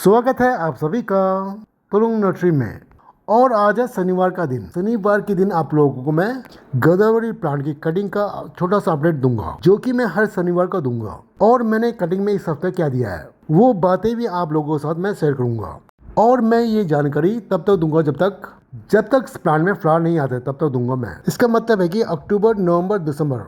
स्वागत है आप सभी का तुलुंग नर्सरी में। और आज है शनिवार का दिन। शनिवार के दिन आप लोगों को मैं गोदावरी प्लांट की कटिंग का छोटा सा अपडेट दूंगा, जो कि मैं हर शनिवार को दूंगा। और मैंने कटिंग में इस हफ्ते क्या दिया है वो बातें भी आप लोगों के साथ मैं शेयर करूंगा। और मैं ये जानकारी तब तक दूंगा जब तक इस प्लांट में फ्लावर नहीं आते, तब तक दूंगा मैं। इसका मतलब है कि अक्टूबर, नवंबर, दिसंबर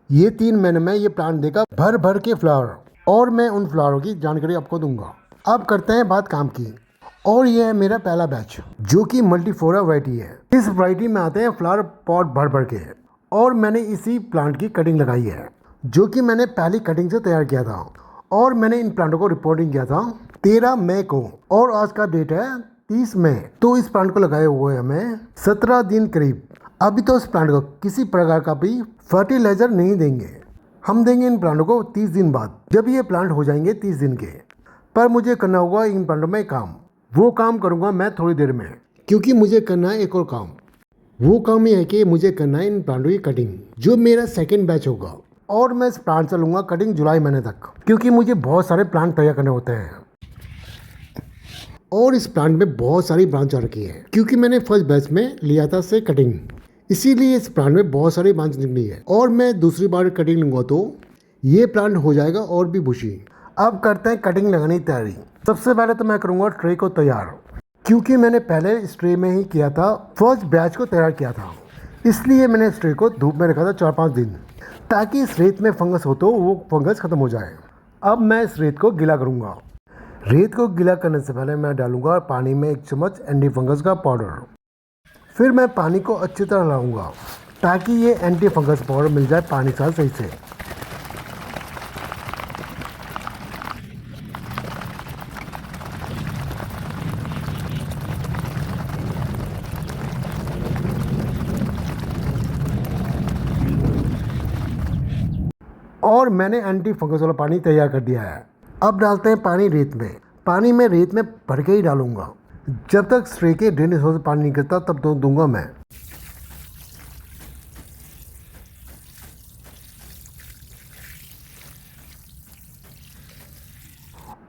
ये 3 महीने में ये प्लांट देगा भर भर के फ्लावर, और मैं उन फ्लावरों की जानकारी आपको दूंगा। अब करते हैं बात काम की। और ये है मेरा पहला बैच, जो कि मल्टीफोरा वैरायटी है। इस वैरायटी में आते हैं फ्लावर पॉट भर भर के। और मैंने इसी प्लांट की कटिंग लगाई है, जो कि मैंने पहली कटिंग से तैयार किया था। और मैंने इन प्लांटों को रिपोर्टिंग किया था 13 मई को, और आज का डेट है 30 मई। तो इस प्लांट को लगाए हुए हमें 17 दिन करीब। अभी तो इस प्लांट को किसी प्रकार का भी फर्टिलाइजर नहीं देंगे, हम देंगे इन प्लांटों को 30 दिन बाद, जब ये प्लांट हो जाएंगे 30 दिन के। पर मुझे करना होगा इन प्लांटों में काम। वो काम करूंगा मैं थोड़ी देर में, क्योंकि मुझे करना है एक और काम। वो काम ये है कि मुझे करना है इन प्लांटों की कटिंग, जो मेरा सेकंड बैच होगा। और मैं इस प्लांट से लूँगा कटिंग जुलाई महीने तक, क्योंकि मुझे बहुत सारे प्लांट तैयार करने होते हैं। और इस प्लांट में बहुत सारी ब्रांच आ रखी है, क्योंकि मैंने फर्स्ट बैच में लिया था से कटिंग, इसीलिए इस प्लांट में बहुत सारी ब्रांच निकली है। और मैं दूसरी बार कटिंग लूँगा तो ये प्लांट हो जाएगा और भी बुशी। अब करते हैं कटिंग लगाने की तैयारी। सबसे पहले तो मैं करूँगा ट्रे को तैयार, क्योंकि मैंने पहले इस ट्रे में ही किया था, फर्स्ट बैच को तैयार किया था। इसलिए मैंने इस ट्रे को धूप में रखा था 4-5 दिन, ताकि इस रेत में फंगस हो तो वो फंगस खत्म हो जाए। अब मैं इस रेत को गीला करूँगा। रेत को गीला करने से पहले मैं डालूंगा पानी में 1 चम्मच एंटी फंगस का पाउडर। फिर मैं पानी को अच्छी तरह हिलाऊंगा, ताकि ये एंटी फंगस पाउडर मिल जाए पानी के साथ सही से। और मैंने एंटी फंगस वाला पानी तैयार कर दिया है। अब डालते हैं पानी रेत में। पानी में रेत में भर के ही डालूंगा, जब तक स्प्रे के ड्रेनेज होल से पानी निकलता तब तो दूंगा मैं।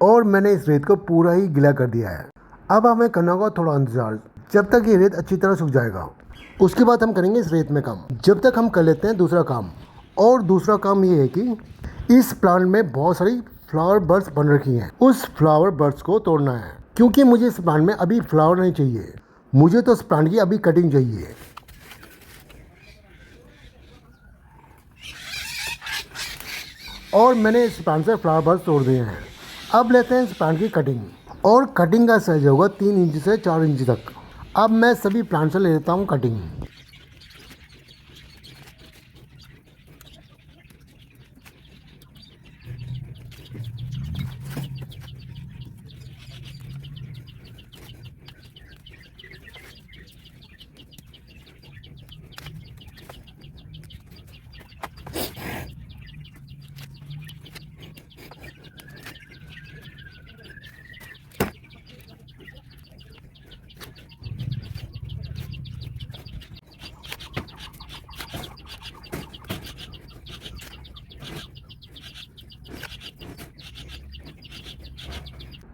और मैंने इस रेत को पूरा ही गीला कर दिया है। अब हमें करना होगा थोड़ा इंतजार, जब तक ये रेत अच्छी तरह सूख जाएगा। उसके बाद हम करेंगे इस रेत में काम। जब तक हम कर लेते हैं दूसरा काम। और दूसरा काम ये है कि इस प्लांट में बहुत सारी फ्लावर बर्ड्स बन रखी हैं। उस फ्लावर बर्ड्स को तोड़ना है, क्योंकि मुझे इस प्लांट में अभी फ्लावर नहीं चाहिए, मुझे तो इस प्लांट की अभी कटिंग चाहिए। और मैंने इस प्लांट से फ्लावर बर्ड्स तोड़ दिए हैं। अब लेते हैं इस प्लांट की कटिंग। और कटिंग का साइज होगा 3 इंच से 4 इंच तक। अब मैं सभी प्लांट से ले लेता हूँ कटिंग।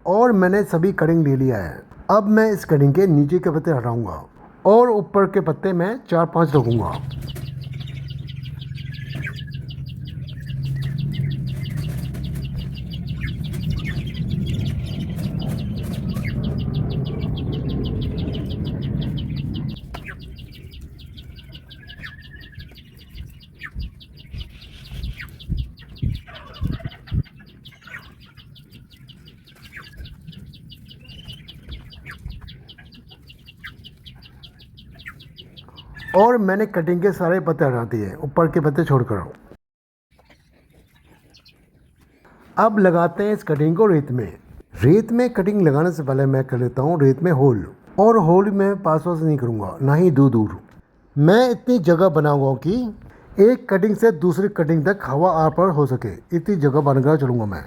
और मैंने सभी कटिंग ले लिया है। अब मैं इस कटिंग के नीचे के पत्ते हटाऊंगा, और ऊपर के पत्ते मैं 4-5 रखूंगा। और मैंने कटिंग के सारे पत्ते हटा दिए, ऊपर के पत्ते छोड़कर। अब लगाते हैं इस कटिंग को रेत में। रेत में कटिंग लगाने से पहले मैं कर लेता हूँ रेत में होल। और होल में पास नहीं करूँगा, ना ही दूर दूर। मैं इतनी जगह बनाऊंगा कि एक कटिंग से दूसरी कटिंग तक हवा आर पार हो सके, इतनी जगह बनाकर चलूँगा मैं।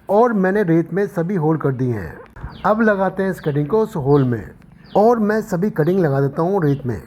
और मैंने रेत में सभी होल कर दिए हैं। अब लगाते हैं इस कटिंग को उस होल में। और मैं सभी कटिंग लगा देता हूँ रेत में।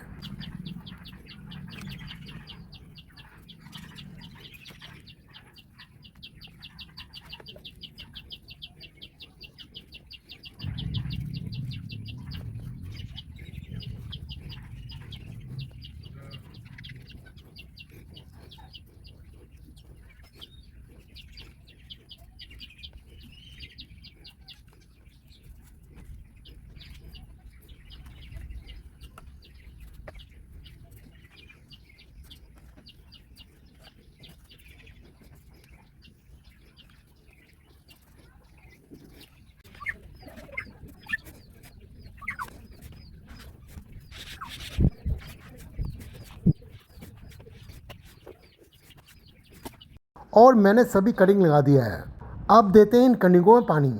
और मैंने सभी कटिंग लगा दिया है। अब देते हैं इन कटिंगों में पानी,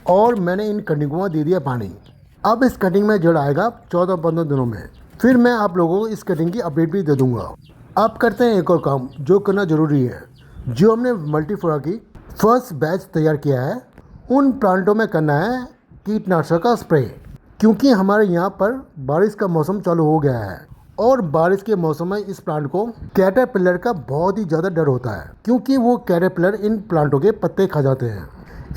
और मैंने इन कटिंगों में दे दिया पानी। अब इस कटिंग में जड़ आएगा 14-15 दिनों में। फिर मैं आप लोगों को इस कटिंग की अपडेट भी दे दूंगा। अब करते हैं एक और काम जो करना ज़रूरी है। जो हमने मल्टीफ्लोरा की फर्स्ट बैच तैयार किया है, उन प्लांटों में करना है कीटनाशक का स्प्रे, क्योंकि हमारे यहाँ पर बारिश का मौसम चालू हो गया है और बारिश के मौसम में इस प्लांट को कैटरपिलर का बहुत ही ज़्यादा डर होता है, क्योंकि वो कैटरपिलर इन प्लांटों के पत्ते खा जाते हैं।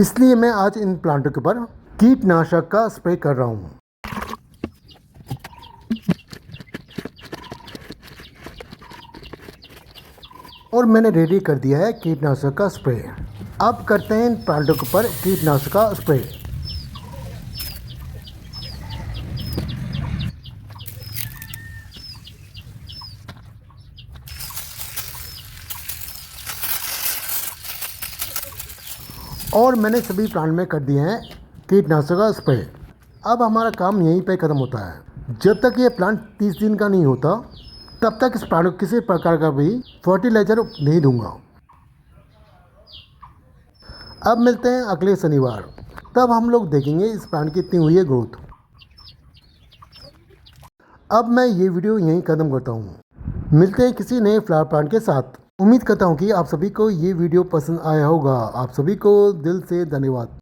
इसलिए मैं आज इन प्लांटों के ऊपर कीटनाशक का स्प्रे कर रहा हूँ। और मैंने रेडी कर दिया है कीटनाशक का स्प्रे। अब करते हैं इन प्लांटों के ऊपर कीटनाशक का स्प्रे। और मैंने सभी प्लांट में कर दिए हैं कीटनाशक का स्प्रे। अब हमारा काम यहीं पे ख़त्म होता है। जब तक ये प्लांट 30 दिन का नहीं होता, तब तक इस प्लांट को किसी प्रकार का भी फर्टिलाइज़र नहीं दूंगा। अब मिलते हैं अगले शनिवार, तब हम लोग देखेंगे इस प्लांट की कितनी हुई है ग्रोथ। अब मैं ये वीडियो यहीं ख़त्म करता हूँ। मिलते हैं किसी नए फ्लावर प्लांट के साथ। उम्मीद करता हूँ कि आप सभी को ये वीडियो पसंद आया होगा। आप सभी को दिल से धन्यवाद।